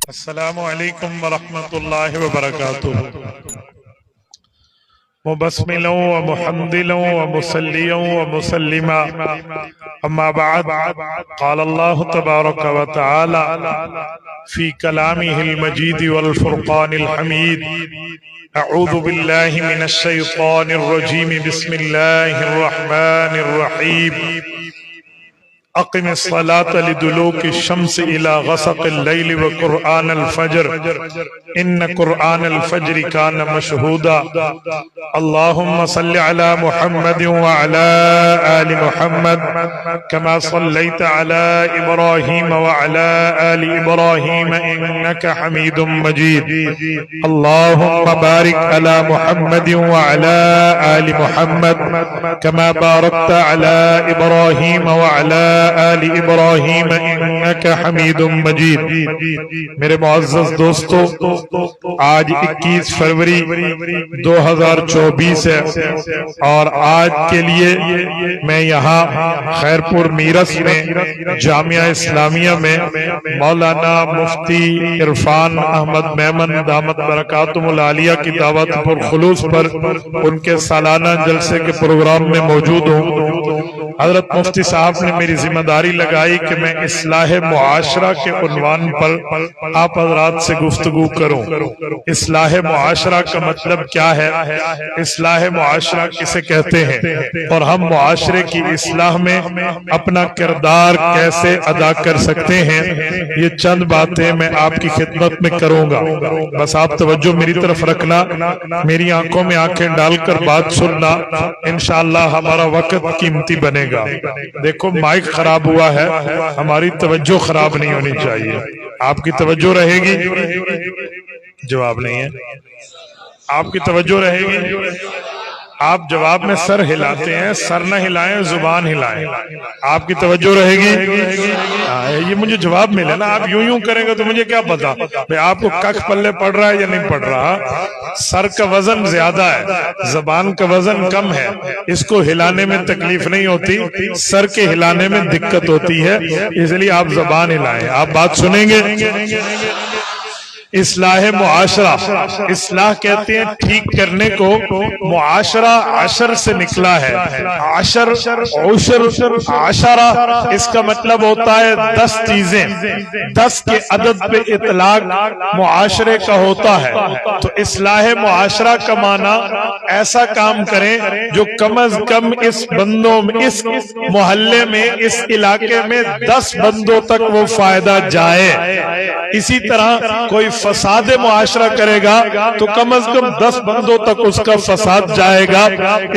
السلام علیکم ورحمۃ اللہ وبرکاتہ۔ مبسملا ومحمدلا ومصلیا ومسلما، اما بعد، قال اللہ تبارک وتعالی فی کلامہ المجید والفرقان الحمید، اعوذ باللہ من الشیطان الرجیم، بسم اللہ الرحمن الرحیم، اقم الصلاة لدلوک الشمس الى غسق اللیل وقرآن الفجر ان قرآن الفجر کان مشہودا۔ اللہم صل علی محمد وعلی آل محمد کما صلیت علی ابراہیم وعلی آل ابراہیم انک حمید مجید۔ اللہم بارک علی محمد وعلی آل محمد کما بارکت علی ابراہیم وعلی آل ابراہیم انک حمید مجید۔ میرے معزز دوستو، آج 21 فروری 2024 ہے اور آج کے لیے میں یہاں خیرپور میرس میں جامعہ اسلامیہ میں مولانا مفتی عرفان احمد میمن دامت برکاتہم العالیہ کی دعوت پر خلوص پر ان کے سالانہ جلسے کے پروگرام میں موجود ہوں۔ حضرت مفتی صاحب نے میری ذمہ داری لگائی کہ میں اصلاح معاشرہ کے عنوان پر آپ حضرات سے گفتگو کروں۔ اصلاح معاشرہ کا مطلب کیا ہے؟ اصلاح معاشرہ کسے کہتے ہیں اور ہم معاشرے کی اصلاح میں اپنا کردار کیسے ادا کر سکتے ہیں، یہ چند باتیں میں آپ کی خدمت میں کروں گا۔ بس آپ توجہ میری طرف رکھنا، میری آنکھوں میں آنکھیں ڈال کر بات سننا، انشاءاللہ ہمارا وقت قیمتی بنے گا۔ دیکھو مائک خراب ہوا ہے، ہماری توجہ خراب نہیں ہونی چاہیے۔ آپ کی توجہ رہے گی؟ جواب نہیں ہے۔ آپ کی توجہ رہے گی؟ آپ جواب میں سر ہلاتے ہیں، سر نہ ہلائیں، زبان ہلائیں۔ آپ کی توجہ رہے گی؟ یہ مجھے جواب ملے نا، آپ یوں کریں گے تو مجھے کیا پتا بھئی آپ کو ککھ پلے پڑ رہا ہے یا نہیں پڑ رہا۔ سر کا وزن زیادہ ہے، زبان کا وزن کم ہے، اس کو ہلانے میں تکلیف نہیں ہوتی، سر کے ہلانے میں دقت ہوتی ہے، اس لیے آپ زبان ہلائیں۔ آپ بات سنیں گے؟ اصلاح معاشرہ، اصلاح کہتے ہیں ٹھیک کرنے کو۔ معاشرہ عشر سے نکلا ہے، عشر، عشر، عشرہ، اس کا مطلب ہوتا ہے 10 چیزیں، 10 کے عدد پہ اطلاق معاشرے کا ہوتا ہے۔ تو اصلاح معاشرہ کا معنی ایسا کام کریں جو کم از کم اس بندوں میں، اس محلے میں، اس علاقے میں 10 بندوں تک وہ فائدہ جائے۔ اسی طرح کوئی فساد معاشرہ کرے گا تو کم از کم 10 بندوں تک اس کا فساد جائے گا۔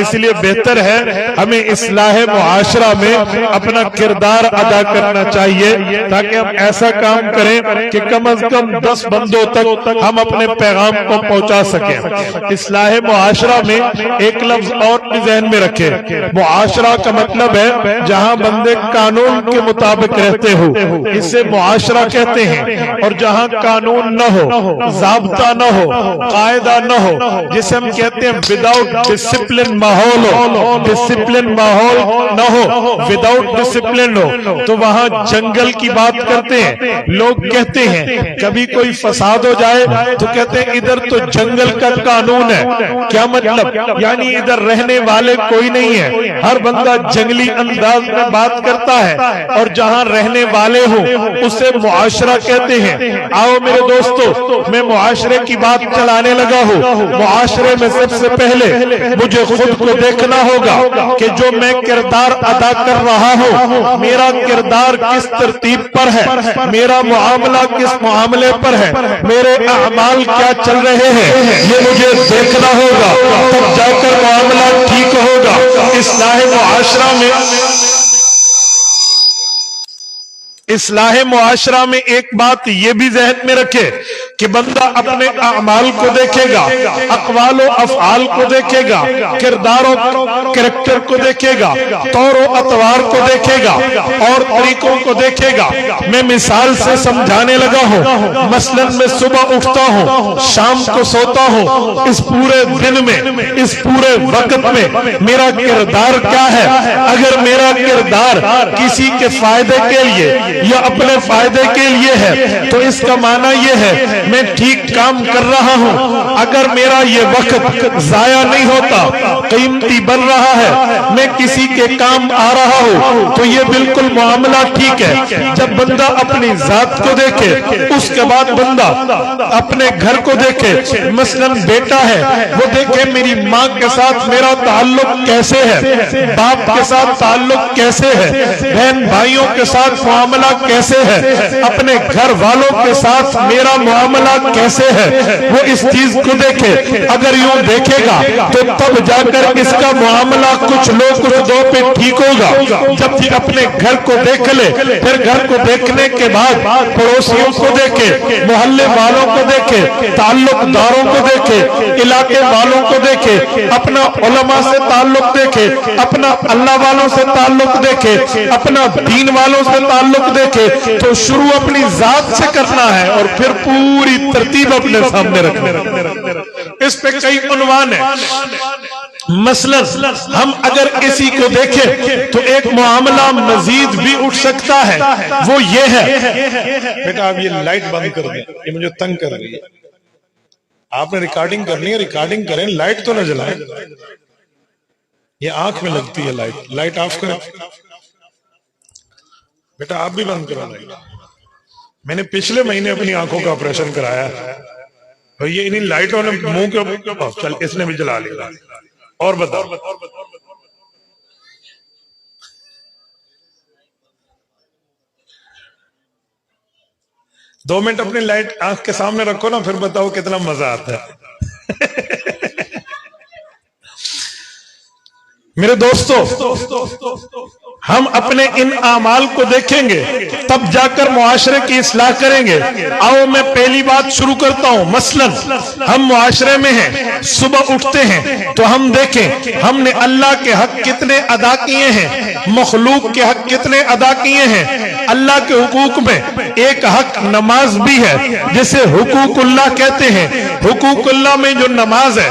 اس لیے بہتر ہے ہمیں اصلاح معاشرہ میں اپنا کردار ادا کرنا چاہیے تاکہ ہم ایسا کام کریں کہ کم از کم 10 بندوں تک ہم اپنے پیغام کو پہنچا سکیں۔ اصلاح معاشرہ میں ایک لفظ اور بھی ذہن میں رکھیں، معاشرہ کا مطلب ہے جہاں بندے قانون کے مطابق رہتے ہو، اسے معاشرہ کہتے ہیں۔ اور جہاں قانون نہ ہو، ضابطہ نہ ہو، قاعدہ نہ ہو، جسے ہم کہتے ہیں وداؤٹ ڈسپلن ماحول ہو، ڈسپلن ماحول نہ ہو، وداؤٹ ڈسپلن ہو، تو وہاں جنگل کی بات کرتے ہیں۔ لوگ کہتے ہیں کبھی کوئی فساد ہو جائے تو کہتے ہیں ادھر تو جنگل کا قانون ہے۔ کیا مطلب؟ یعنی ادھر رہنے والے کوئی نہیں ہے، ہر بندہ جنگلی انداز میں بات کرتا ہے، اور جہاں رہنے والے ہوں اسے معاشرہ کہتے ہیں۔ آؤ میرے دوستو، میں معاشرے کی بات چلانے لگا ہوں۔ معاشرے میں سب سے پہلے مجھے خود کو دیکھنا ہوگا کہ جو میں کردار ادا کر رہا ہوں، میرا کردار کس ترتیب پر ہے، میرا معاملہ کس معاملے پر ہے، میرے اعمال کیا چل رہے ہیں، یہ مجھے دیکھنا ہوگا، تب جا کر معاملہ ٹھیک ہوگا۔ اصلاح معاشرہ میں، اصلاح معاشرہ میں ایک بات یہ بھی ذہن میں رکھے کہ بندہ اپنے اعمال کو دیکھے گا، اقوال و افعال کو دیکھے گا، کردار و کریکٹر کو دیکھے گا، طور و اطوار کو دیکھے گا اور طریقوں کو دیکھے گا۔ میں مثال سے سمجھانے لگا ہوں، مثلا میں صبح اٹھتا ہوں، شام کو سوتا ہوں، اس پورے دن میں، اس پورے وقت میں میرا کردار کیا ہے؟ اگر میرا کردار کسی کے فائدے کے لیے، یا اپنے فائدے کے لیے ہے تو اس کا معنی یہ ہے میں ٹھیک کام کر رہا ہوں. اگر میرا یہ وقت ضائع نہیں ہوتا، قیمتی بن رہا ہے، میں کسی کے کام آ رہا ہوں تو یہ بالکل معاملہ ٹھیک ہے. جب بندہ اپنی ذات کو دیکھے اس کے بعد بندہ اپنے گھر کو دیکھے، مثلا بیٹا ہے وہ دیکھے میری ماں کے ساتھ میرا تعلق کیسے ہے، باپ کے ساتھ تعلق کیسے ہے، بہن بھائیوں کے ساتھ معاملہ کیسے ہے، اپنے گھر والوں کے ساتھ میرا معاملہ کیسے ہے، وہ اس چیز کو دیکھے. اگر یوں دیکھے گا تو تب جا کر اس کا معاملہ کچھ لوگ کچھ دو پہ ٹھیک ہوگا. جب یہ اپنے گھر کو دیکھ لے، پھر گھر کو دیکھنے کے بعد پڑوسیوں کو دیکھے، محلے والوں کو دیکھے، تعلق داروں کو دیکھے، علاقے والوں کو دیکھے، اپنا علماء سے تعلق دیکھے، اپنا اللہ والوں سے تعلق دیکھے، اپنا دین والوں سے تعلق دیکھے. تو شروع اپنی ذات سے کرنا ہے اور پھر پوری ترتیب اپنے سامنے رکھنا. اس پہ کئی عنوان ہیں. مثلا ہم اگر کسی کو دیکھیں تو ایک معاملہ مزید بھی اٹھ سکتا ہے، وہ یہ ہے بیٹا آپ یہ لائٹ بند کر دیں، یہ مجھے تنگ کر رہی ہے. آپ نے ریکارڈنگ کرنی ہے، ریکارڈنگ کریں، لائٹ تو نہ جلائیں، یہ آنکھ میں لگتی ہے لائٹ. لائٹ آف کریں بیٹا، آپ بھی بند کرو لائٹ. میں نے پچھلے مہینے اپنی آنکھوں کا آپریشن کرایا، یہ انہیں لائٹوں نے منہ کے چل اس نے بھی جلا لیا. اور بتاؤ، دو منٹ اپنی لائٹ آنکھ کے سامنے رکھو نا، پھر بتاؤ کتنا مزہ آتا ہے. میرے دوستو، ہم اپنے ان اعمال کو دیکھیں گے تب جا کر معاشرے کی اصلاح کریں گے. آؤ میں پہلی بات شروع کرتا ہوں. مثلا ہم معاشرے میں ہیں، صبح اٹھتے ہیں تو ہم دیکھیں ہم نے اللہ کے حق کتنے ادا کیے ہیں، مخلوق کے حق کتنے ادا کیے ہیں. اللہ کے حقوق میں ایک حق نماز بھی ہے جسے حقوق اللہ کہتے ہیں. حقوق اللہ میں جو نماز ہے،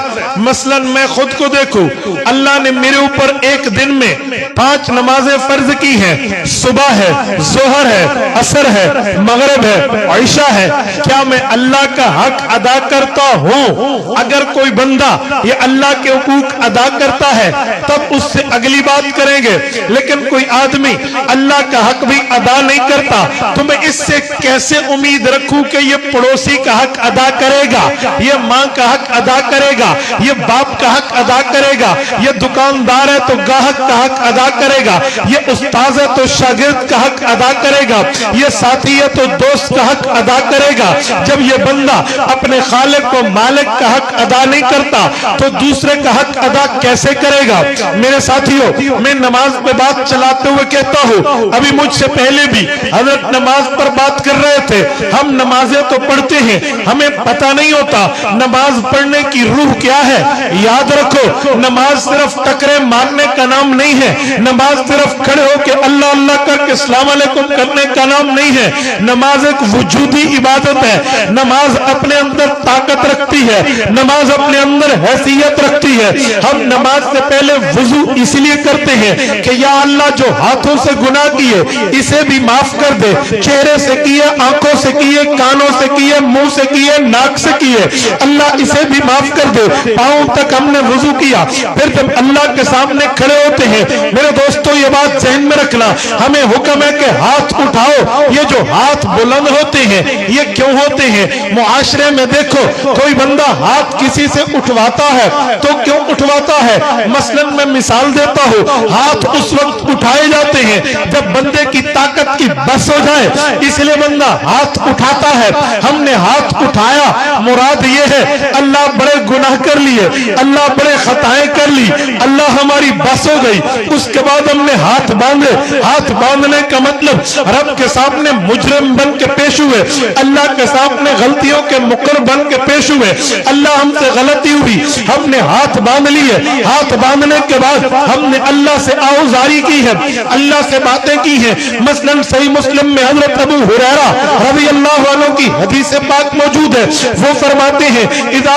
مثلا میں خود کو دیکھوں، اللہ نے میرے اوپر ایک دن میں 5 نمازیں فرض کی ہیں. صبح ہے، ظہر ہے، عصر ہے، مغرب ہے، عشاء ہے. کیا میں اللہ کا حق ادا کرتا ہوں؟ اگر کوئی بندہ یہ اللہ کے حقوق ادا کرتا ہے تب اس سے اگلی بات کریں گے. لیکن کوئی آدمی اللہ کا حق بھی ادا نہیں کرتا تو میں اس سے کیسے امید رکھوں کہ یہ پڑوسی کا حق ادا کرے گا، یہ ماں کا حق ادا کرے گا، یہ باپ کا حق ادا کرے گا، یہ دکاندار ہے تو گاہک کا حق ادا کرے گا، یہ استاذ ہے تو شاگرد کا حق ادا کرے گا، یہ ساتھی ہے تو دوست کا حق ادا کرے گا. جب یہ بندہ اپنے خالق و مالک کا حق ادا نہیں کرتا تو دوسرے کا حق ادا کیسے کرے گا؟ میرے ساتھیوں، میں نماز پہ بات چلاتے ہوئے کہتا ہوں، ابھی مجھ سے پہلے بھی حضرت نماز پر بات کر رہے تھے. ہم نمازیں تو پڑھتے ہیں، ہمیں پتہ نہیں ہوتا نماز پڑھنے کی روح کیا ہے. یاد رکھو، نماز صرف ٹکرے مارنے کا نام نہیں ہے، نماز صرف کھڑے ہو کے اللہ اللہ کر کے السلام علیکم کرنے کا نام نہیں ہے. نماز ایک وجودی عبادت ہے. نماز اپنے اندر طاقت رکھتی ہے، نماز اپنے اندر حیثیت رکھتی ہے. ہم نماز سے پہلے وضو اس لیے کرتے ہیں کہ یا اللہ جو ہاتھوں سے گناہ کیے اسے بھی معاف کر دے، چہرے سے کیے، آنکھوں سے کیے، کانوں سے کیے، منہ سے کیے، ناک سے کیے، اللہ اسے بھی معاف کر دے. پاؤں تک ہم نے وضو کیا، پھر جب اللہ کے سامنے کھڑے ہوتے ہیں، میرے دوستو یہ بات ذہن میں رکھنا، ہمیں حکم ہے کہ ہاتھ اٹھاؤ. یہ جو ہاتھ بلند ہوتے ہیں یہ کیوں ہوتے ہیں؟ معاشرے میں دیکھو، کوئی بندہ ہاتھ کسی سے اٹھواتا ہے تو کیوں اٹھواتا ہے؟ مثلا میں مثال دیتا ہوں، ہاتھ اس وقت اٹھائے جاتے ہیں جب بندے کی طاقت کی بس ہو جائے، اس لیے بندہ ہاتھ اٹھاتا ہے. ہم نے ہاتھ اٹھایا، مراد یہ ہے اللہ بڑے گناہ کر لیے، اللہ بڑے خطائیں کر لی، اللہ ہماری بس ہو گئی. اس کے بعد ہم نے ہاتھ باندھے. ہاتھ باندھنے کا مطلب رب کے سامنے مجرم بن کے پیش ہوئے، اللہ کے سامنے غلطیوں کے مقر بن کے پیش ہوئے. اللہ ہم سے غلطی ہوئی، ہم نے ہاتھ باندھ لیے. ہاتھ باندھنے کے بعد ہم نے اللہ سے آؤزاری کی ہے، اللہ سے باتیں کی ہیں. مثلا صحیح مسلم میں حضرت ابو ہریرہ رضی اللہ عنہ کی حدیث پاک موجود ہے، وہ فرماتے ہیں اذا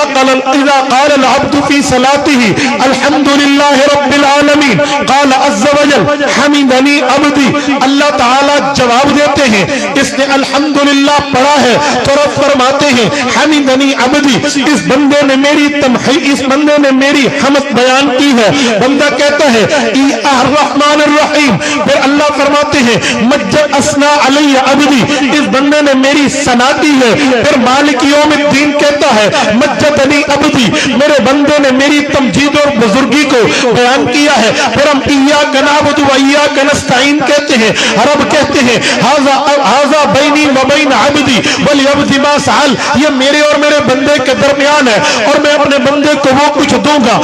قال العبد في صلاته الحمد لله رب العالمین قال عز وجل حمدنی عبدی، اللہ تعالیٰ جواب دیتے ہیں اس نے الحمدللہ پڑھا ہے تو رب فرماتے ہیں حمدنی عبدی، اس بندے نے میری حمد بیان کی ہے۔ بندہ کہتا ہے الرحمن الرحیم، پھر اللہ فرماتے ہیں مجد اسنا علی عبدی، اس بندے نے میری ثنا کی ہے۔ پھر مالک یوم الدین کہتا ہے مجدنی عبدی، میرے بندے نے میری تمجید اور بزرگی کو بیان کیا ہے۔ پھر ہم ایاک نعبد و ایاک نستعین کہتے ہیں، رب کہتے ہیں ھذا بینی و بین عبدی ولعبد ما سأل، یہ میرے اور میرے بندے کے درمیان ہے اور میں اپنے بندے کو وہ کچھ دوں گا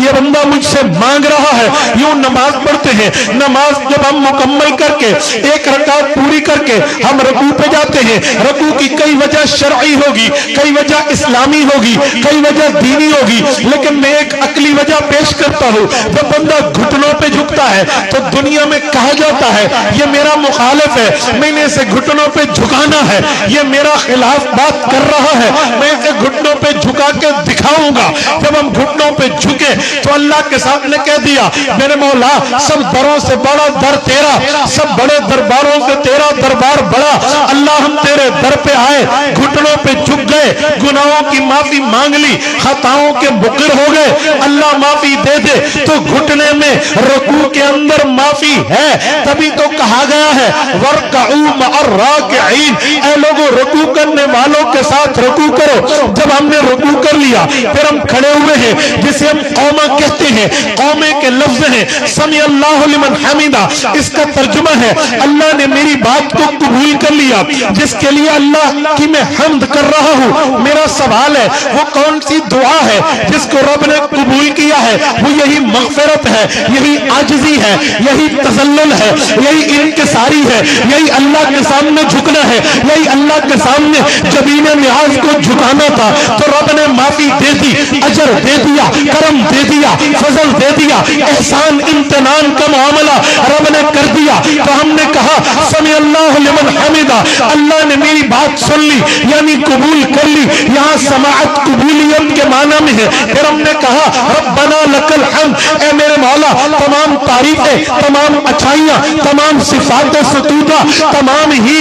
یہ بندہ مجھ سے مانگ رہا ہے۔ یوں نماز پڑھتے ہیں، نماز جب ہم مکمل کر کے ایک رکعت پوری کر کے ہم رکوع پہ جاتے ہیں، رکوع کی کئی وجہ شرعی ہوگی، کئی وجہ اسلامی ہوگی، کئی وجہ دینی ہوگی، لیکن میں ایک عقلی وجہ پیش کرتا ہوں۔ جب بندہ گھٹنوں پہ جھکتا ہے تو دنیا میں کہا جاتا ہے یہ میرا مخالف ہے، میں نے اسے گھٹنوں پہ جھکانا ہے، یہ میرا خلاف بات کر رہا ہے، میں اسے گھٹنوں پہ جھکا کے دکھاؤں گا۔ جب ہم گھٹنوں پہ جھکے تو اللہ کے سامنے کہہ دیا میرے مولا سب دروں سے بڑا در تیرا، سب بڑے درباروں سے تیرا دربار بڑا، اللہ ہم تیرے در پہ آئے، گھٹنوں پہ جھک گئے، گناہوں کی معافی مانگ لی، خطاؤں کے مقر ہو گئے، اللہ معافی دے دے، تو گھٹنے میں رکوع کے اندر معافی ہے۔ تبھی تو کہا گیا ہے وَارْكَعُوا مَعَ الرَّاكِعِينَ، اے لوگوں رکوع کرنے والوں کے ساتھ رکوع کرو۔ جب ہم نے رکوع کر لیا پھر ہم کھڑے ہوئے ہیں، جسے ہم قومہ کہتے ہیں، قومے کے لفظ ہیں سمی اللہ لمن حمیدہ، اس کا ترجمہ ہے اللہ نے میری بات کو قبول کر لیا، جس کے لیے اللہ کی میں حمد کر رہا ہوں۔ میرا سوال ہے وہ کون سی دعا ہے جس کو رب نے قبول کیا ہے؟ وہ یہی مغفرت ہے، یہی عاجزی ہے، یہی تذلل ہے، یہی انکساری ہے، یہی اللہ کے سامنے جھکنا ہے، یہی اللہ کے سامنے جبین نیاز کو جھکانا تھا۔ تو رب نے معافی دے دی، اجر دے دیا، کرم دے دیا، فضل دے دیا، احسان امتنان کا معاملہ رب نے کر دیا۔ تو ہم نے کہا سمی اللہ لمن حمیدہ، اللہ نے میری بات سن لی یعنی قبول کر لی، یہاں سماعت قبولیت کے معنی میں ہے۔ پھر ہم نے کہا ربنا لک الحمد، اے میرے مولا تمام تعریفیں، تمام اچھائیاں، تمام صفات ستودہ، تمام ہی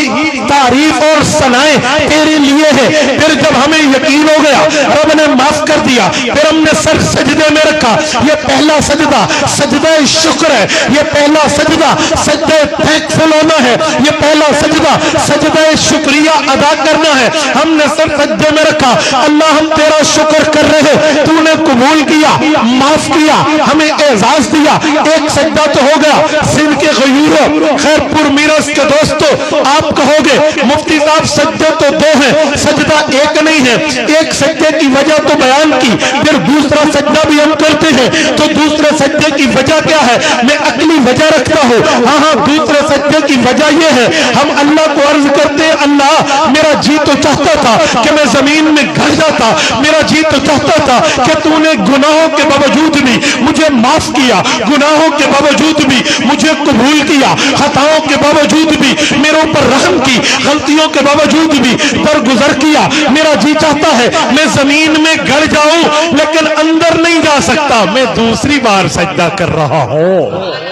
تعریف اور ثنائیں تیرے لیے ہیں۔ پھر جب ہمیں یقین ہو گیا رب نے معاف کر دیا، پھر ہم نے سر سجدے میں رکھا۔ یہ پہلا سجدہ سجدہ شکر ہے، یہ پہلا سجدہ سجدہ تھینکفل ہونا ہے، یہ پہلا سجدہ سجدہ شکریہ ادا کرنا ہے۔ ہم نے سر سجدے میں رکھا، اللہ ہم تیرا شکر کر رہے، تو نے قبول کیا، معاف کیا، ہمیں اعزاز دیا۔ ایک سجدہ تو ہو گیا۔ سندھ کے غیوروں، خیر پور میرس کے دوستوں، آپ کہو گے مفتی صاحب سجدے تو دو ہیں، سجدہ ایک نہیں ہے۔ ایک سجدے کی وجہ تو بیان کی، پھر دوسرا سجدہ بھی ہم کرتے ہیں، تو دوسرے سجدے کی وجہ کیا ہے؟ میں عقلی وجہ رکھتا ہوں۔ ہاں دوسرے سجدے کی وجہ یہ ہے ہم اللہ کو عرض کرتے ہیں اللہ میرا جی تو چاہتا تھا کہ میں زمین میں گھر جاتا، میرا جی تو چاہتا تھا کہ تو نے گناہوں کے باوجود بھی مجھے معاف کیا، گناہوں کے باوجود بھی مجھے قبول کیا، خطاؤں کے باوجود بھی میرے اوپر رحم کی، غلطیوں کے باوجود بھی درگزر کیا۔ میرا جی چاہتا ہے میں زمین میں گھر جاؤں لیکن اندر نہیں جا سکتا، میں دوسری بار سجدہ کر رہا ہوں۔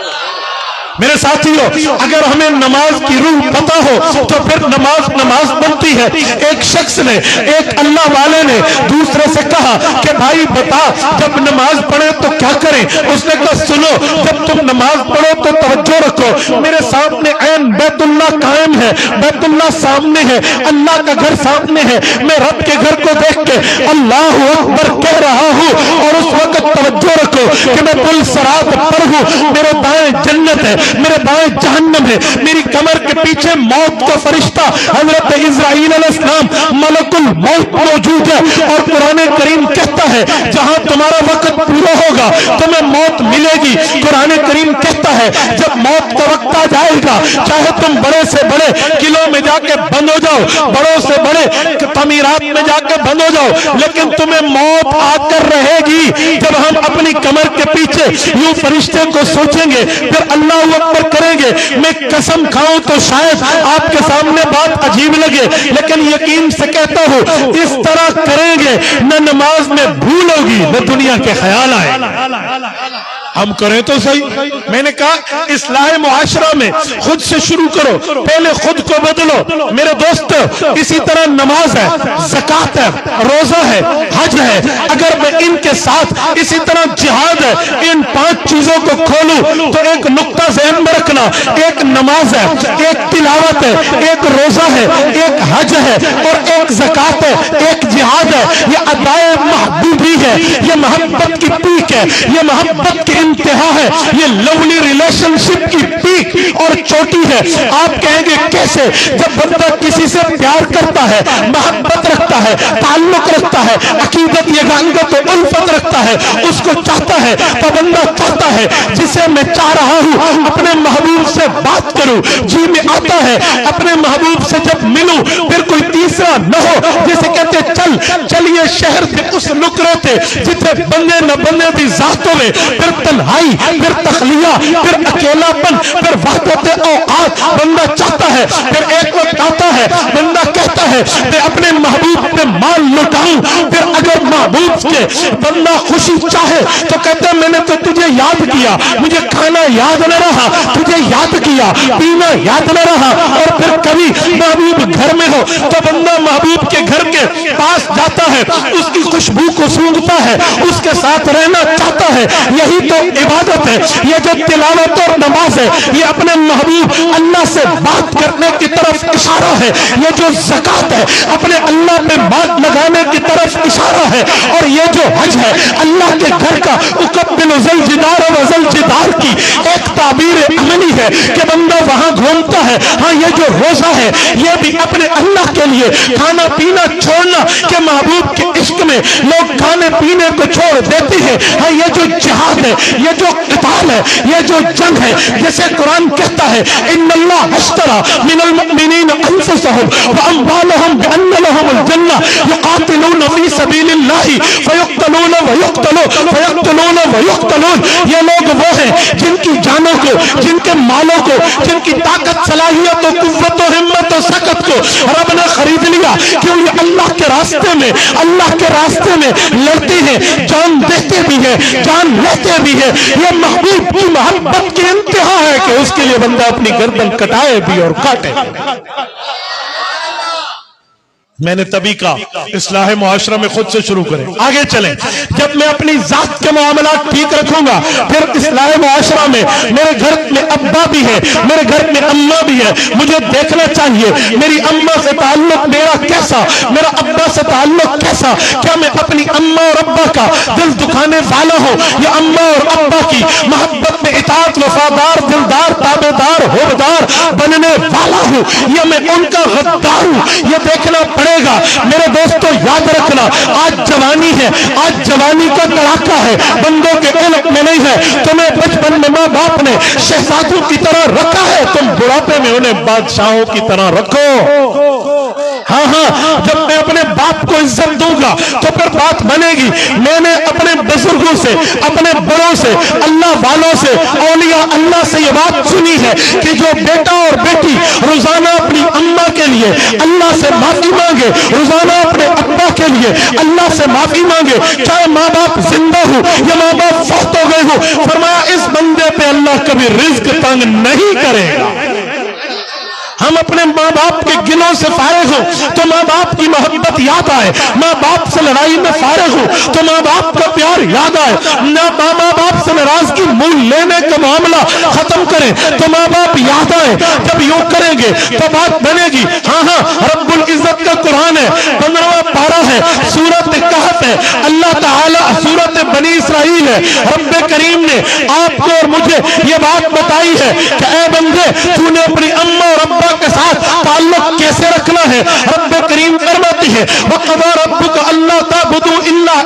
میرے ساتھیوں اگر ہمیں نماز کی روح پتہ ہو تو پھر نماز بنتی ہے۔ ایک شخص نے، ایک اللہ والے نے دوسرے سے کہا کہ بھائی بتا جب نماز پڑھے تو کیا کریں؟ اس نے کہا سنو، جب تم نماز پڑھو تو توجہ رکھو، میرے سامنے عین بیت اللہ قائم ہے، بیت اللہ سامنے ہے، اللہ کا گھر سامنے ہے، میں رب کے گھر کو دیکھ کے اللہ اکبر کہہ رہا ہوں، اور اس وقت توجہ رکھو کہ میں پل صراط پر ہوں، میرے دائیں جنت ہے، میرے بائیں جہنم ہے، میری کمر کے پیچھے موت کا فرشتہ حضرت اسرائیل علیہ السلام ملک الموت موجود ہے، اور قرآن کریم کہتا ہے جہاں تمہارا وقت پورا ہوگا تمہیں موت ملے گی۔ قرآن کریم کہتا ہے جب موت کا وقت آ جائے گا چاہے تم بڑے سے بڑے قلعوں میں جا کے بند ہو جاؤ، بڑوں سے بڑے تعمیرات میں جا کے بند ہو جاؤ، لیکن تمہیں موت آ کر رہے گی۔ جب ہم اپنی کمر کے پیچھے یوں فرشتے کو سوچیں گے پھر اللہ اکبر کریں گے، میں قسم کھاؤں تو شاید آپ کے سامنے بات عجیب لگے، لیکن یقین سے کہتا ہوں اس طرح کریں گے نہ نماز میں بھول ہوگی نہ دنیا کے خیال آئے۔ ہم کریں تو صحیح۔ میں نے کہا اصلاح معاشرہ میں خود سے شروع کرو، پہلے خود کو بدلو میرے دوست۔ اسی طرح نماز ہے، زکوٰۃ ہے، روزہ ہے، حج ہے، اگر میں ان کے ساتھ اسی طرح جہاد ہے، ان 5 چیزوں کو کھولوں تو ایک نقطہ ذہن میں رکھنا، ایک نماز ہے، ایک تلاوت ہے، ایک روزہ ہے، ایک حج ہے اور ایک زکوٰۃ ہے، ایک جہاد ہے، یہ ادائے محبوبی ہے، یہ محبت کی پیک ہے، یہ محبت کی انتہا ہے، یہ لولی ریلیشن شپ کی پیک اور چوٹی ہے۔ آپ کہیں گے کیسے؟ جب بندہ کسی سے پیار کرتا ہے، محبت رکھتا ہے، تعلق رکھتا ہے، عقیدت یہ رنگت و الفت رکھتا ہے، اس کو چاہتا ہے تو بندہ چاہتا ہے جسے میں چاہ رہا ہوں اپنے محبوب سے بات کروں، جی میں آتا ہے اپنے محبوب سے جب ملوں پھر کوئی تیسرا نہ ہو، جسے کہتے چلیے شہر کے اس نکرے تھے جتنے بندے نہ بندے دی ذات ہوئے، پھر تنہائی، پھر تخلیہ، پھر اکیلا پن، پھر وحدت اوقات بندہ چاہتا ہے، پھر ایک وقت آتا ہے بندہ کہتا ہے میں اپنے محبوب پہ مال لٹاؤں، پھر اگر محبوب کے بندہ خوشی چاہے تو کہتا ہے میں نے تو تجھے یاد کیا، مجھے کھانا یاد نہ رہا، تجھے یاد کیا، پینا یاد نہ رہا، اور پھر کبھی محبوب گھر میں ہو تو بندہ محبوب کے گھر کے پاس جاتا ہے، اس کی خوشبو کو سونگھتا ہے، اس کے ساتھ رہنا چاہتا ہے۔ یہی تو عبادت ہے، یہ جو تلاوت اور نماز ہے یہ اپنے محبوب اللہ سے بات کرنے کی طرف اشارہ ہے، یہ جو زکوٰۃ ہے اپنے اللہ پہ بات لگانے کی طرف اشارہ ہے، اور یہ جو حج ہے اللہ کے گھر کا اقبل ذل جدار و ذل جدار کی ایک تعبیر عملی ہے کہ بندہ وہاں گھومتا ہے۔ ہاں یہ جو روزہ ہے یہ بھی اپنے اللہ کے لیے کھانا پینا چھوڑنا کہ محبوب کے عشق میں لوگ کھانے پینے کو چھوڑ دیتے ہیں۔ ہاں یہ جو جہاد ہے، یہ جو قتال ہے، یہ جو جنگ ہے، جیسے قرآن کہتا ہے ان اللہ اشترى من المؤمنین انفسهم واموالهم بان لهم الجنہ یقاتلون فی سبیل اللہ فیقتلون ویقتلون۔ یہ لوگ وہ ہیں جن کی جانوں کو، جن کے مالوں کو، جن کی طاقت، صلاحیت و قوت و ہمت و سکت کو رب نے خرید لیا، کیوں یہ اللہ کے راستے میں، اللہ کے راستے میں لڑتے ہیں، جان دیتے بھی ہیں، جان لیتے بھی ہیں۔ یہ محبوب کی محبت کی انتہا ہے کہ اس کے لیے بندہ اپنی گردن کٹائے بھی اور کاٹے۔ میں نے تبھی کہا اصلاح معاشرہ میں خود سے شروع کریں، آگے چلیں۔ جب میں اپنی ذات کے معاملات ٹھیک رکھوں گا پھر اصلاح معاشرہ میں میرے گھر میں ابا بھی ہے، میرے گھر میں اماں بھی ہے، مجھے دیکھنا چاہیے میری اماں سے تعلق میرا کیسا، میرا ابا سے تعلق کیسا، کیا میں اپنی اماں اور ابا کا دل دکھانے والا ہوں یا اماں اور ابا کی محبت میں اطاعت، وفادار، دلدار، تابعدار، ہوردار بننے والا ہوں یا میں ان کا غدار ہوں، یہ دیکھنا پڑے گا۔ میرے دوستو یاد رکھنا آج جوانی ہے، آج جوانی کا تڑاکا ہے، بندوں کے علم میں نہیں ہے۔ تمہیں بچپن میں ماں باپ نے شہزادوں کی طرح رکھا ہے، تم بڑھاپے میں انہیں بادشاہوں کی طرح رکھو۔ ہاں جب میں اپنے باپ کو عزت دوں گا تو پھر بات بنے گی۔ میں نے اپنے بزرگوں سے، اپنے بڑوں سے، اللہ والوں سے، اولیاء اللہ سے یہ بات سنی ہے کہ جو بیٹا اور بیٹی روزانہ اپنی اماں کے لیے اللہ سے معافی مانگے، روزانہ اپنے ابا کے لیے اللہ سے معافی مانگے، چاہے ماں باپ زندہ ہو یا ماں باپ فوت ہو گئے ہو، فرمایا اس بندے پہ اللہ کبھی رزق تنگ نہیں کرے گا۔ ہم اپنے ماں باپ کے گنوں سے فارغ ہوں تو ماں باپ کی محبت یاد آئے، ماں باپ سے لڑائی میں فارغ ہوں تو ماں باپ کا پیار یاد آئے، نہ ماں باپ سے ناراضگی مول لینے کا معاملہ ختم کریں تو ماں باپ یاد آئے۔ جب یوں کریں گے تو بات بنے گی۔ ہاں رب العزت کا قرآن ہے، 15واں پارہ ہے، سورۃ کہف ہے، اللہ تعالی سورۃ بنی اسرائیل ہے، رب کریم نے آپ کو اور مجھے یہ بات بتائی ہے کہ اے بندے تو نے اپنی اماں اور ابا کے ساتھ تعلق کیسے رکھنا ہے۔ رب کریم فرماتی ہے وَقَضَىٰ رَبُّكَ أَلَّا تَعْبُدُوا إِلَّا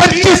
25,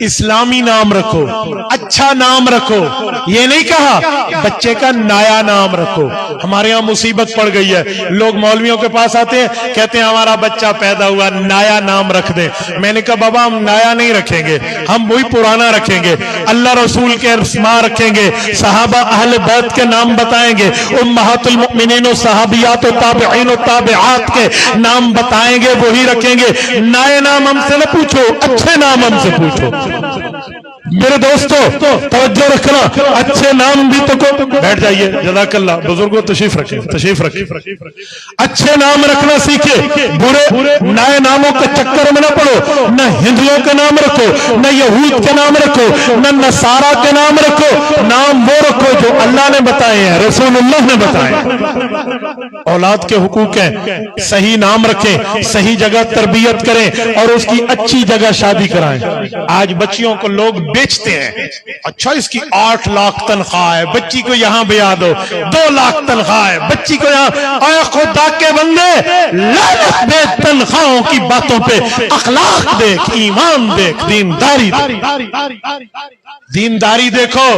اسلامی نام رکھو، اچھا نام رکھو. یہ نہیں کہا بچے کا نایا نام رکھو. ہمارے ہاں مصیبت پڑ گئی ہے، لوگ مولویوں کے پاس آتے ہیں کہتے ہیں ہمارا بچہ پیدا ہوا نایا نام رکھ دیں. میں نے کہا بابا ہم نایا نہیں رکھیں گے، ہم وہی پرانا رکھیں گے. اللہ رسول کے اسماء رکھیں گے، صحابہ اہل بیت کے نام بتائیں گے، امہات المؤمنین و صحابیات و تابعین و تابعات کے نام بتائیں گے، وہی رکھیں گے. نئے نام ہم سے نہ پوچھو، اچھے نام ہم سے پوچھو. میرے دوستو توجہ رکھنا، اچھے نام بھی تو کو بیٹھ جائیے، جزاک اللہ. بزرگوں تشریف رکھیں، تشریف رکھیں. اچھے نام رکھنا سیکھے، برے نئے ناموں کے چکر میں نہ پڑو. نہ ہندوؤں کے نام رکھو، نہ یہود کے نام رکھو، نہ نصارہ کے نام رکھو. نام وہ رکھو جو اللہ نے بتائے ہیں، رسول اللہ نے بتائے ہیں. اولاد کے حقوق ہیں، صحیح نام رکھیں، صحیح جگہ تربیت کریں اور اس کی اچھی جگہ شادی کرائیں. آج بچیوں کو لوگ بیچتے ہیں. اچھا اس کی 8 لاکھ تنخواہ ہے، بچی کو یہاں بیاہ دو. 2 لاکھ تنخواہ ہے، بچی کو یہاں. اے خدا کے بندے، لعنت دے تنخواہوں کی باتوں پہ. اخلاق دیکھ، ایمان دیکھ، دینداری دیکھ. دینداری دیکھو،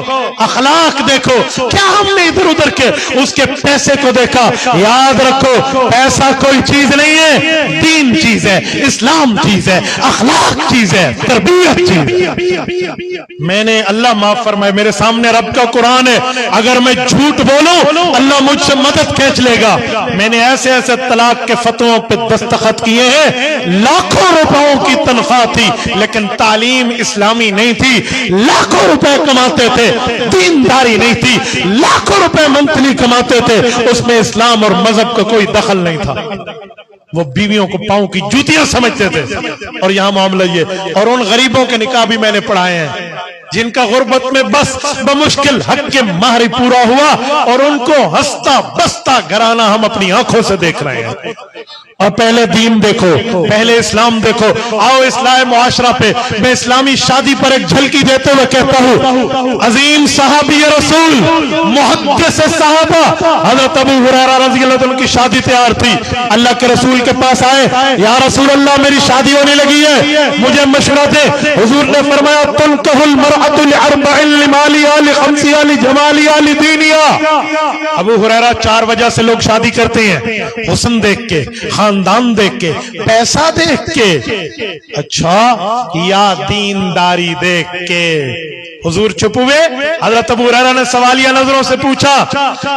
اخلاق دیکھو. کیا ہم نے ادھر ادھر کے اس کے پیسے کو دیکھا؟ یاد رکھو پیسہ کوئی چیز نہیں ہے، دین چیز ہے، اسلام چیز ہے، اخلاق چیز ہے، تربیت چیز ہے. میں نے اللہ معاف فرمائے، میرے سامنے رب کا قرآن ہے، اگر میں جھوٹ بولوں اللہ مجھ سے مدد کھینچ لے گا. میں نے ایسے ایسے طلاق کے فتووں پہ دستخط کیے ہیں، لاکھوں روپوں کی تنخواہ تھی لیکن تعلیم اسلامی نہیں تھی. لاکھوں روپے کماتے تھے، دینداری نہیں تھی. لاکھوں روپے منتھلی کماتے تھے، اس میں اسلام اور مذہب کا کوئی دخل نہیں تھا. وہ بیویوں کو پاؤں کی جوتیاں سمجھتے تھے. اور یہاں معاملہ یہ. اور ان غریبوں کے نکاح بھی میں نے پڑھائے ہیں جن کا غربت میں بس بمشکل حق کے مہر پورا ہوا، اور ان کو ہنستا بستا گھرانہ ہم اپنی آنکھوں سے دیکھ رہے ہیں. اور پہلے دین دیکھو، پہلے اسلام دیکھو. آؤ اصلاح معاشرہ پہ میں اسلامی شادی پر ایک جھلکی دیتے ہوئے کہتا ہوں، عظیم صحابی رسول محدث صحابہ حضرت ابو ہریرہ رضی اللہ عنہ کی شادی تیار تھی. اللہ کے رسول کے پاس آئے، یا رسول اللہ میری شادی ہونے لگی ہے، مجھے مشورہ دے. حضور نے فرمایا تنکح المرأة لأربع لمالها لخمسها لجمالها لدینها. ابو ہریرہ 4 وجہ سے لوگ شادی کرتے ہیں: حسن دیکھ کے، خاندان دیکھ کے، پیسہ دیکھ کے، اچھا یا دینداری دیکھ کے. حضور چپ ہوئے. حضرت ابو ہریرہ نے سوالیہ نظروں سے پوچھا،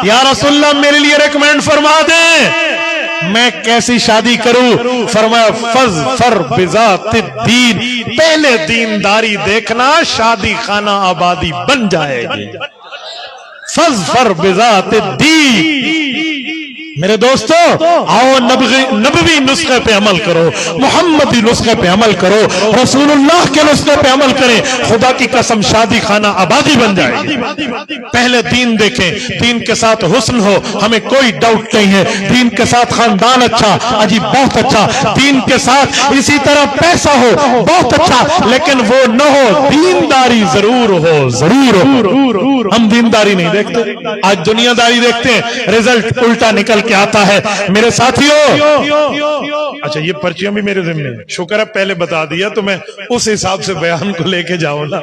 یا رسول اللہ میرے لیے ریکمینڈ فرما دیں، میں کیسی شادی کروں؟ فرمایا فاظفر بذات الدین، پہلے دینداری دیکھنا، شادی خانہ آبادی بن جائے گی. فاظفر بذات الدین. میرے دوستو آؤ نبوی نسخے پہ عمل کرو، محمدی نسخے پہ عمل کرو، رسول اللہ کے نسخے پہ عمل کریں. خدا کی قسم شادی خانہ آبادی بن جائے گی. پہلے دین دیکھیں، دین کے ساتھ حسن ہو، ہمیں کوئی ڈاؤٹ نہیں ہے. دین کے ساتھ خاندان اچھا، عجیب بہت اچھا. دین کے ساتھ اسی طرح پیسہ ہو، بہت اچھا. لیکن وہ نہ ہو، دینداری ضرور ہو، ضرور ہو. ہم دینداری نہیں دیکھتے، آج دنیا داری دیکھتے ہیں، رزلٹ الٹا نکل کے آتا ہے. میرے ساتھیوں، اچھا یہ پرچیاں بھی میرے ذمہ ہیں، شکر ہے پہلے بتا دیا تو میں اس حساب سے بیان کو لے کے جاؤں نا.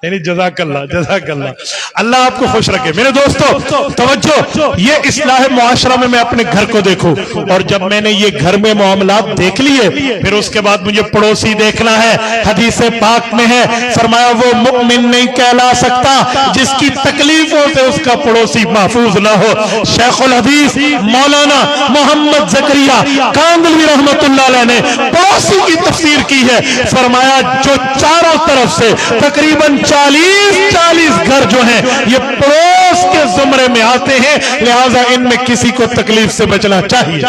یعنی جزاک اللہ، جزاک اللہ. اللہ آپ کو خوش رکھے. میرے دوستو توجہ، یہ اصلاح معاشرہ میں اپنے گھر کو دیکھوں. اور جب میں نے یہ گھر میں معاملات دیکھ لیے، پھر اس کے بعد مجھے پڑوسی دیکھنا ہے. حدیث پاک میں ہے، فرمایا وہ مؤمن نہیں کہلا سکتا جس کی تکلیفوں سے اس کا پڑوسی محفوظ نہ ہو. شیخ الحدیث مولانا محمد زکریا کاندلوی رحمت اللہ علیہ نے پڑوسی کی تفسیر کی ہے. فرمایا جو چاروں طرف سے تقریباً 40 گھر جو ہیں یہ پڑوس کے زمرے میں آتے ہیں، لہٰذا ان میں کسی کو تکلیف سے بچنا چاہیے.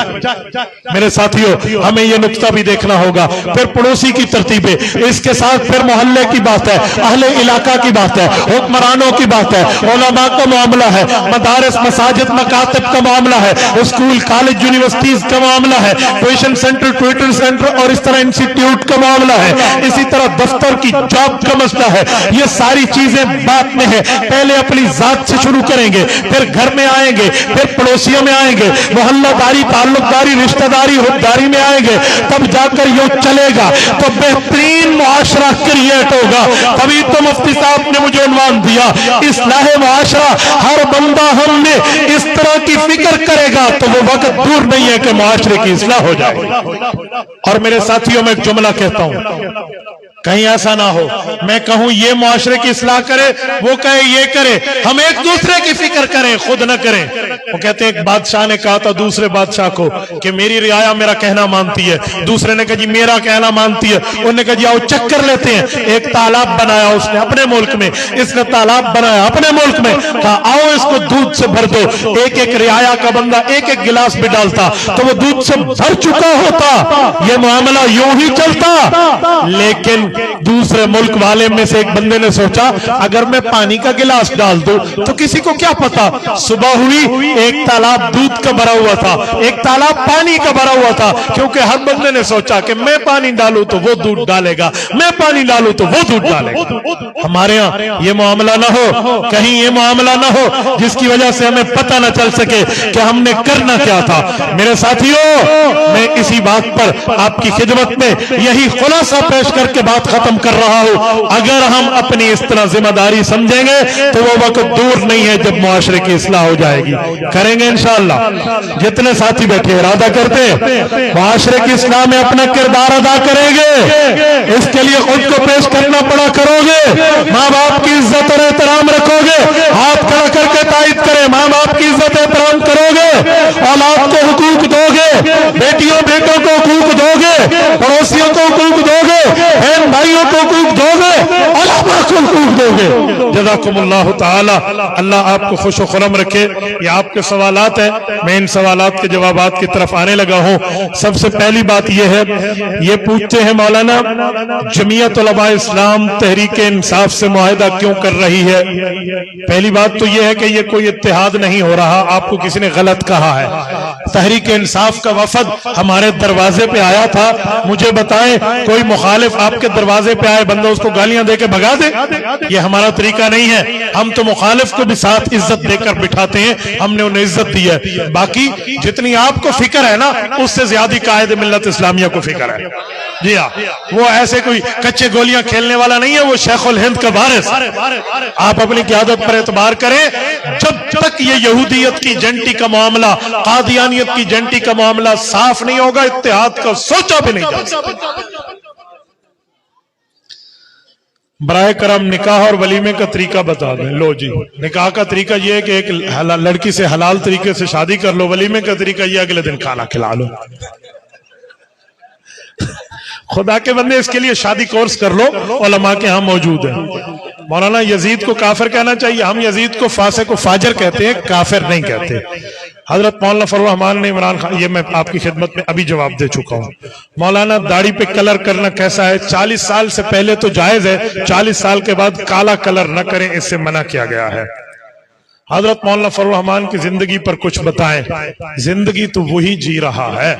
میرے ساتھیوں ہمیں یہ نقطہ بھی دیکھنا ہوگا. پھر پڑوسی کی ترتیبیں، اس کے ساتھ پھر محلے کی بات ہے، اہل علاقہ کی بات ہے، حکمرانوں کی بات ہے، علماء کا معاملہ ہے، مدارس مساجد مکاتب کا معاملہ ہے، اسکول کالج یونیورسٹیز کا معاملہ ہے، ٹیوشن سینٹر ٹویٹر سینٹر اور اس طرح انسٹیٹیوٹ کا معاملہ ہے، اسی طرح دفتر کی جاب کا مسئلہ ہے. یہ ساری چیزیں بات میں ہے. پہلے اپنی ذات سے شروع شروع کریں گے، پھر گھر میں آئیں گے، پھر پڑوسیوں میں آئیں گے، محلہ داری، تعلق داری، رشتہ داری، خودداری میں آئیں گے، تب جا کر یوں چلے گا تو بہترین معاشرہ کریٹ ہوگا۔ تبھی تو مفتی صاحب نے مجھے عنوان دیا اصلاح معاشرہ۔ ہر بندہ ہم نے اس طرح کی فکر کرے گا تو وہ وقت دور نہیں ہے کہ معاشرے کی اصلاح ہو جائے۔ اور میرے ساتھیوں میں ایک جملہ کہتا ہوں، کہیں ایسا نہ ہو میں کہوں یہ معاشرے کی اصلاح کرے، وہ کہے یہ کرے، ہم ایک دوسرے کی فکر کریں، خود نہ کریں۔ وہ کہتے ہیں ایک بادشاہ نے کہا تھا دوسرے بادشاہ کو کہ میری رعایا میرا کہنا مانتی ہے، دوسرے نے کہا جی میرا کہنا مانتی ہے، انہوں نے کہا جی آؤ چکر لیتے ہیں۔ ایک تالاب بنایا اس نے اپنے ملک میں، اس نے تالاب بنایا اپنے ملک میں، کہا آؤ اس کو دودھ سے بھر دو۔ ایک ایک رعایا کا بندہ ایک ایک گلاس بھی ڈالتا تو وہ دودھ سے بھر چکا ہوتا۔ یہ معاملہ یوں ہی چلتا، لیکن دوسرے ملک والے میں سے ایک بندے نے سوچا اگر میں پانی کا گلاس ڈال دوں تو کسی کو کیا پتا۔ صبح ہوئی ایک تالاب دودھ کا بھرا ہوا تھا، ایک تالاب پانی کا بھرا ہوا تھا، کیونکہ ہر بندے نے سوچا کہ میں پانی ڈالوں تو وہ دودھ ڈالے گا، میں پانی ڈالوں تو وہ دودھ ڈالے گا۔ ہمارے ہاں یہ معاملہ نہ ہو، کہیں یہ معاملہ نہ ہو جس کی وجہ سے ہمیں پتہ نہ چل سکے کہ ہم نے کرنا کیا تھا۔ میرے ساتھیوں، میں اسی بات پر آپ کی خدمت میں یہی خلاصہ پیش کر کے بات ختم کر رہا ہوں، اگر ہم اپنی اس طرح ذمہ داری سمجھیں گے تو وہ وقت دور نہیں ہے جب معاشرے کی اصلاح ہو جائے گی۔ کریں گے انشاءاللہ۔ جتنے ساتھی بیٹھے ارادہ کرتے ہیں معاشرے کی اصلاح میں اپنا کردار ادا کریں گے، اس کے لیے خود کو پیش کرنا پڑا کرو گے، ماں باپ کی عزت اور احترام رکھو گے، ہاتھ کھڑا کر کے تائید کریں، ماں باپ کی عزت احترام کرو گے، اولاد کو حقوق دو گے، بیٹیوں بیٹوں کو حقوق دو گے، پڑوسیوں کو حقوق دو گے، بہن بھائیوں کو حقوق دو گے، علماء کو حقوق دو گے۔ جزاکم اللہ تعالی، اللہ آپ کو خوش و خرم رکھے۔ یہ آپ کے سوالات ہیں، میں ان سوالات کے جوابات کی طرف آنے لگا ہوں۔ سب سے پہلی بات یہ ہے، یہ پوچھتے ہیں مولانا جمعیت علماء اسلام تحریک انصاف سے معاہدہ کیوں کر رہی ہے؟ پہلی بات تو یہ ہے کہ یہ کوئی اتحاد نہیں ہو رہا، آپ کو کسی نے غلط کہا ہے۔ تحریک انصاف کا وفد ہمارے دروازے پہ آیا تھا، مجھے بتائیں کوئی مخالف آپ کے دروازے پہ آئے بندہ اس کو گالیاں دے کے بھگا دے؟ یہ ہمارا طریقہ نہیں ہے۔ ہم تو مخالف کو بھی ساتھ عزت دے کر بٹھاتے ہیں، ہم نے انہیں عزت دی ہے۔ باقی جتنی آپ کو فکر ہے نا اس سے زیادہ قائد ملت اسلامیہ کو فکر ہے۔ جی ہاں، وہ ایسے کوئی کچے گولیاں کھیلنے والا نہیں ہے، وہ شیخ الہند کا وارث۔ آپ اپنی قیادت پر اعتبار کریں، جب تک یہ یہودیت کی جنٹی کا معاملہ، قادیانیت کی جنٹی کا معاملہ صاف نہیں ہوگا، اتحاد کا سوچا بھی نہیں جا سکتا۔ برائے کرم نکاح اور ولیمے کا طریقہ بتا دیں۔ لو جی، نکاح کا طریقہ یہ ہے کہ ایک لڑکی سے حلال طریقے سے شادی کر لو، ولیمے کا طریقہ یہ اگلے دن کھانا کھلا لو۔ خدا کے بندے اس کے لیے شادی کورس کر لو، علماء کے ہاں موجود ہیں۔ مولانا یزید کو کافر کہنا چاہیے، ہم یزید کو فاسق و فاجر کہتے ہیں، کافر نہیں کہتے۔ حضرت مولانا فضل الرحمان نے عمران خان، یہ میں آپ کی خدمت میں ابھی جواب دے چکا ہوں۔ مولانا داڑھی پہ کلر کرنا کیسا ہے؟ 40 سال سے پہلے تو جائز ہے، 40 سال کے بعد کالا کلر نہ کریں، اس سے منع کیا گیا ہے۔ حضرت مولانا فضل الرحمان کی زندگی پر کچھ بتائیں۔ زندگی تو وہی جی رہا ہے،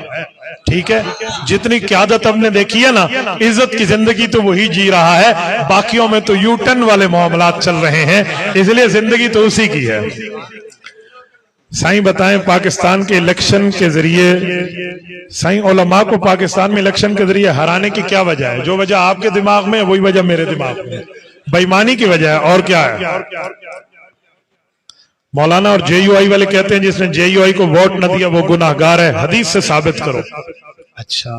ٹھیک ہے، جتنی قیادت ہم نے دیکھی ہے نا، عزت کی زندگی تو وہی جی رہا ہے، باقیوں میں تو یو ٹرن والے معاملات چل رہے ہیں، اس لیے زندگی تو اسی کی ہے۔ سائیں بتائیں پاکستان کے الیکشن کے ذریعے، سائیں علماء کو پاکستان میں الیکشن کے ذریعے ہرانے کی کیا وجہ ہے؟ جو وجہ آپ کے دماغ میں ہے وہی وجہ میرے دماغ میں ہے، بے ایمانی کی وجہ ہے، اور کیا ہے؟ مولانا اور جے یو آئی والے کہتے ہیں جس نے جے یو آئی کو ووٹ نہ دیا وہ گناہگار ہے، حدیث سے ثابت کرو۔ اچھا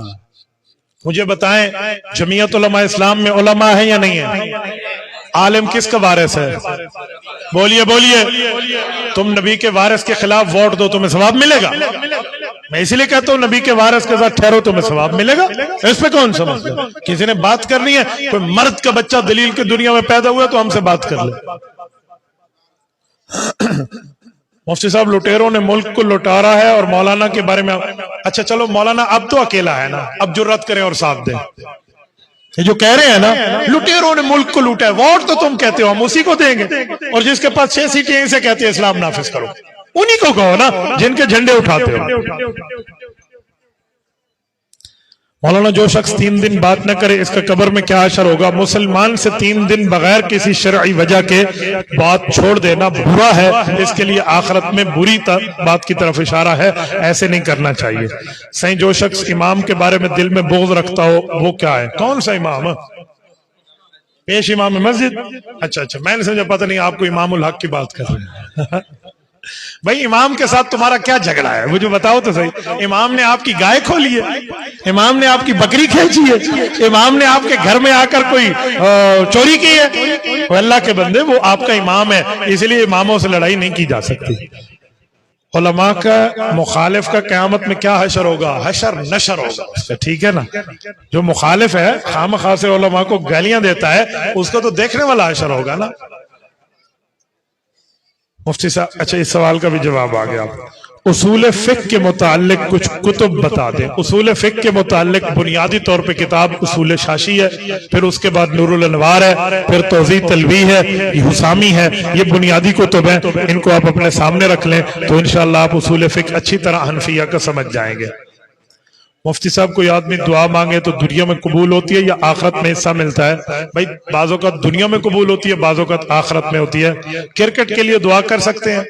مجھے بتائیں جمعیت علماء اسلام میں علماء ہیں یا نہیں ہیں؟ عالم کس کا وارث ہے؟ بولیے بولیے، تم نبی کے وارث کے خلاف ووٹ دو تمہیں ثواب ملے گا؟ میں اسی لیے کہتا ہوں نبی کے وارث کے ساتھ ٹھہرو تمہیں ثواب ملے گا، اس پہ کون سا مسئلہ؟ کسی نے بات کرنی ہے، کوئی مرد کا بچہ دلیل کی دنیا میں پیدا ہوا تو ہم سے بات کر لے۔ مفتی صاحب لٹیروں نے ملک کو لٹارا ہے اور مولانا کے بارے میں، اچھا چلو مولانا اب تو اکیلا ہے نا، اب جرات کریں اور ساتھ دیں۔ یہ جو کہہ رہے ہیں نا لٹیروں نے ملک کو لوٹا ہے، ووٹ تو تم کہتے ہو ہم اسی کو دیں گے، اور جس کے پاس 6 سیٹیں اسے کہتے ہیں اسلام نافذ کرو، انہی کو کہو نا جن کے جھنڈے اٹھاتے ہو۔ مولانا جو شخص 3 دن بات نہ کرے اس کا قبر میں کیا اثر ہوگا؟ مسلمان سے 3 دن بغیر کسی شرعی وجہ کے بات چھوڑ دینا برا ہے، اس کے لیے آخرت میں بری بات کی طرف اشارہ ہے، ایسے نہیں کرنا چاہیے۔ صحیح، جو شخص امام کے بارے میں دل میں بغض رکھتا ہو وہ کیا ہے؟ کون سا امام؟ پیش امام مسجد؟ اچھا میں نے سمجھا پتہ نہیں آپ کو امام الحق کی بات کر رہے ہیں۔ بھائی امام کے ساتھ تمہارا کیا جھگڑا ہے مجھے بتاؤ تو صحیح۔ امام نے آپ کی گائے کھولی ہے، امام نے آپ کی بکری کھینچی ہے، امام نے آپ کے گھر میں آ کر کوئی چوری کی ہے؟ وہ اللہ کے بندے، وہ آپ کا امام ہے، اس لیے اماموں سے لڑائی نہیں کی جا سکتی۔ علماء کا مخالف کا قیامت میں کیا حشر ہوگا؟ حشر نشر ہوگا، ٹھیک ہے نا؟ جو مخالف ہے خام خاص علماء کو گالیاں دیتا ہے اس کو تو دیکھنے والا حشر ہوگا نا۔ مفتی صاحب اچھا اس سوال کا بھی جواب آ گیا۔ اصول فقہ کے متعلق کچھ کتب بتا دیں۔ اصول فقہ کے متعلق بنیادی طور پہ کتاب اصول شاشی ہے، پھر اس کے بعد نور الانوار ہے، پھر توضیح تلویح ہے، یہ حسامی ہے، یہ بنیادی کتب ہیں، ان کو آپ اپنے سامنے رکھ لیں تو انشاءاللہ آپ اصول فقہ اچھی طرح حنفیہ کا سمجھ جائیں گے۔ مفتی صاحب کوئی آدمی دعا مانگے تو دنیا میں قبول ہوتی ہے یا آخرت میں حصہ ملتا ہے؟ بھائی بعض اوقات دنیا میں قبول ہوتی ہے، بعض اوقات آخرت میں ہوتی ہے۔ کرکٹ کے لیے دعا کر سکتے ہیں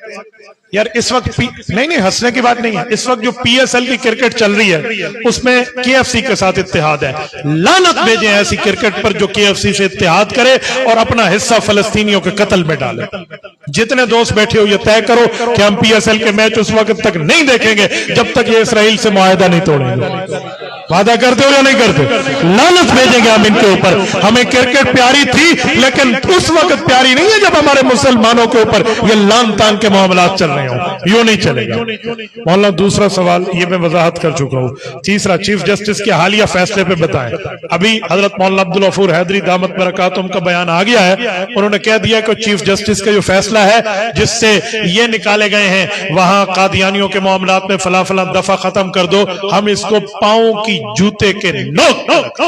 یار؟ اس وقت نہیں ہنسنے کی بات نہیں ہے، اس وقت جو پی ایس ایل کی کرکٹ چل رہی ہے اس میں کے ایف سی کے ساتھ اتحاد ہے۔ لعنت بھیجیں ایسی کرکٹ پر جو کے ایف سی سے اتحاد کرے اور اپنا حصہ فلسطینیوں کے قتل میں ڈالے۔ جتنے دوست بیٹھے ہو یہ طے کرو کہ ہم پی ایس ایل کے میچ اس وقت تک نہیں دیکھیں گے جب تک یہ اسرائیل سے معاہدہ نہیں توڑیں گے۔ وعدہ کرتے ہو یا نہیں کرتے؟ لعنت بھیجیں گے ہم ان کے اوپر۔ ہمیں کرکٹ پیاری تھی لیکن اس وقت پیاری نہیں ہے جب ہمارے مسلمانوں کے اوپر یہ لان تان کے معاملات چل رہے ہوں، یوں نہیں چلے گا۔ مولانا دوسرا سوال یہ میں وضاحت کر چکا ہوں۔ تیسرا، چیف جسٹس کے حالیہ فیصلے پہ بتائیں۔ ابھی حضرت مولانا عبدالغفور حیدری دامت برکاتہم کا بیان آ گیا ہے، انہوں نے کہہ دیا کہ چیف جسٹس کا جو فیصلہ ہے جس سے یہ نکالے گئے ہیں وہاں قادیانیوں کے معاملات میں فلاں فلاں دفعہ ختم کر دو، ہم اس کو پاؤں کی جوتے کے نوک،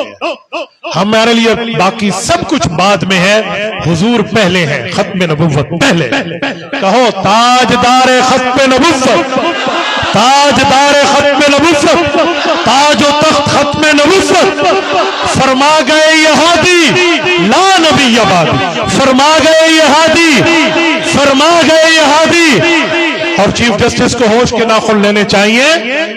ہمارے لیے باقی سب کچھ بعد میں ہے، حضور پہلے ہیں، ختم نبوت پہلے۔ کہو تاجدار ختم نبوت، تاجدار ختم نبوت، تاج و تخت ختم نبوت، فرما گئے یہ ہادی لا نبی بعدی، فرما گئے یہ ہادی، فرما گئے یہ ہادی۔ اور چیف جسٹس کو ہوش کے ناخن لینے چاہیے،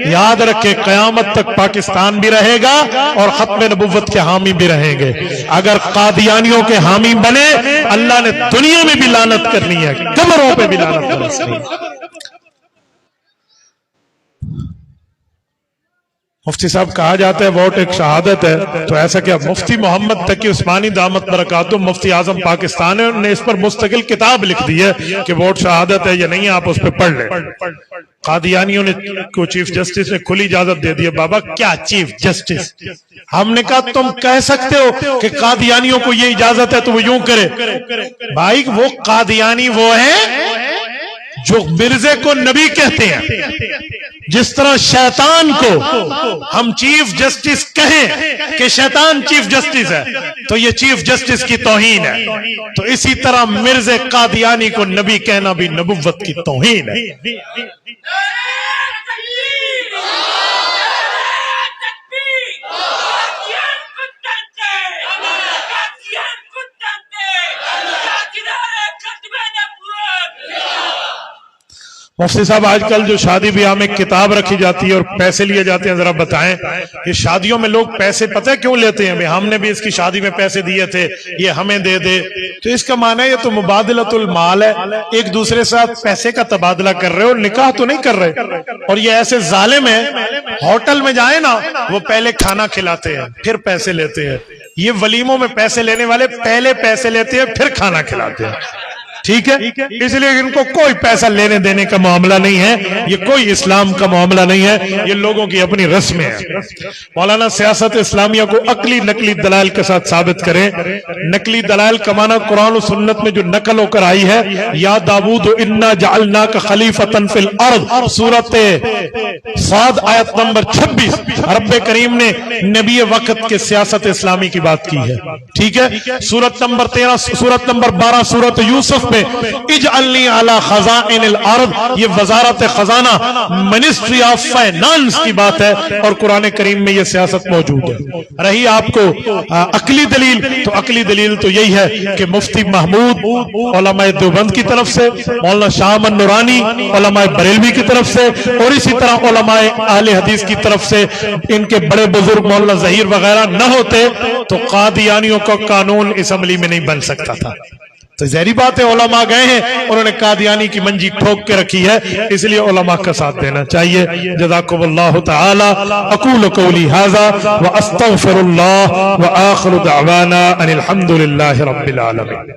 یاد رکھے قیامت تک پاکستان بھی رہے گا اور ختم نبوت کے حامی بھی رہیں گے۔ اگر قادیانیوں کے حامی بنے اللہ نے دنیا میں بھی لعنت کرنی ہے، قبروں پہ بھی لعنت کرنی ہے۔ مفتی صاحب کہا جاتا ہے ووٹ ایک شہادت ہے، تو ایسا کیا؟ مفتی محمد تقی عثمانی دامت برکاتہم مفتی اعظم پاکستان ہے، انہوں نے اس پر مستقل کتاب لکھ دی ہے کہ ووٹ شہادت ہے یا نہیں، آپ اس پہ پڑھ لیں۔ قادیانیوں نے کو چیف جسٹس نے کھلی اجازت دے دی ہے۔ بابا کیا چیف جسٹس؟ ہم نے کہا تم کہہ سکتے ہو کہ قادیانیوں کو یہ اجازت ہے تو وہ یوں کرے۔ بھائی وہ قادیانی وہ ہیں جو مرزے کو نبی کہتے ہیں، جس طرح شیطان کو ہم چیف جسٹس کہیں کہ شیطان چیف جسٹس ہے تو یہ چیف جسٹس کی توہین ہے، تو اسی طرح مرزے قادیانی کو نبی کہنا بھی نبوت کی توہین ہے۔ مفتی صاحب آج کل جو شادی بیاہ میں کتاب رکھی جاتی ہے اور پیسے لیے جاتے ہیں، ذرا بتائیں یہ شادیوں میں لوگ پیسے پتہ کیوں لیتے ہیں؟ ہم نے بھی اس کی شادی میں پیسے دیے تھے، یہ ہمیں دے دے، تو اس کا معنی ہے یہ تو مبادلۃ المال ہے، ایک دوسرے ساتھ پیسے کا تبادلہ کر رہے ہو، نکاح تو نہیں کر رہے۔ اور یہ ایسے ظالم ہیں، ہوٹل میں جائیں نا وہ پہلے کھانا کھلاتے ہیں پھر پیسے لیتے ہیں، یہ ولیموں میں پیسے لینے والے پہلے پیسے لیتے ہیں پھر کھانا کھلاتے ہیں، ٹھیک ہے؟ اس لیے ان کو کوئی پیسہ لینے دینے کا معاملہ نہیں ہے، یہ کوئی اسلام کا معاملہ نہیں ہے، یہ لوگوں کی اپنی رسمیں ہیں۔ مولانا سیاست اسلامیہ کو عقلی نقلی دلائل کے ساتھ ثابت کریں۔ نقلی دلائل کا معنی قرآن و سنت میں جو نقل ہو کر آئی ہے، یا داؤد انا جعلناک خلیفۃ فی الارض، سورۃ صاد آیت نمبر 26، رب کریم نے نبی وقت کے سیاست اسلامی کی بات کی ہے، ٹھیک ہے؟ سورت نمبر 13، سورت نمبر 12 سورت یوسف میں اجعلنی علی خزائن الارض، یہ وزارت خزانہ، منسٹری آف فائنانس کی بات ہے، اور قرآن کریم میں یہ سیاست موجود ہے۔ رہی آپ کو عقلی دلیل، تو عقلی دلیل تو یہی ہے کہ مفتی محمود علماء دیوبند کی طرف سے، مولانا شاہ احمد نورانی علماء بریلوی کی طرف سے، اور اسی طرح علماء اہل حدیث کی طرف سے، ان کے بڑے بزرگ مولانا ظہیر وغیرہ نہ ہوتے تو قادیانیوں کا قانون اسمبلی میں نہیں بن سکتا تھا۔ تو ظاہری بات ہے علماء گئے ہیں، انہوں نے قادیانی کی منجی ٹھوک کے رکھی ہے، اس لیے علماء کا ساتھ دینا چاہیے۔ جزاکم اللہ تعالی۔ اقول قولی ھذا واستغفر اللہ، وآخر دعوانا ان الحمد للہ رب العالمین۔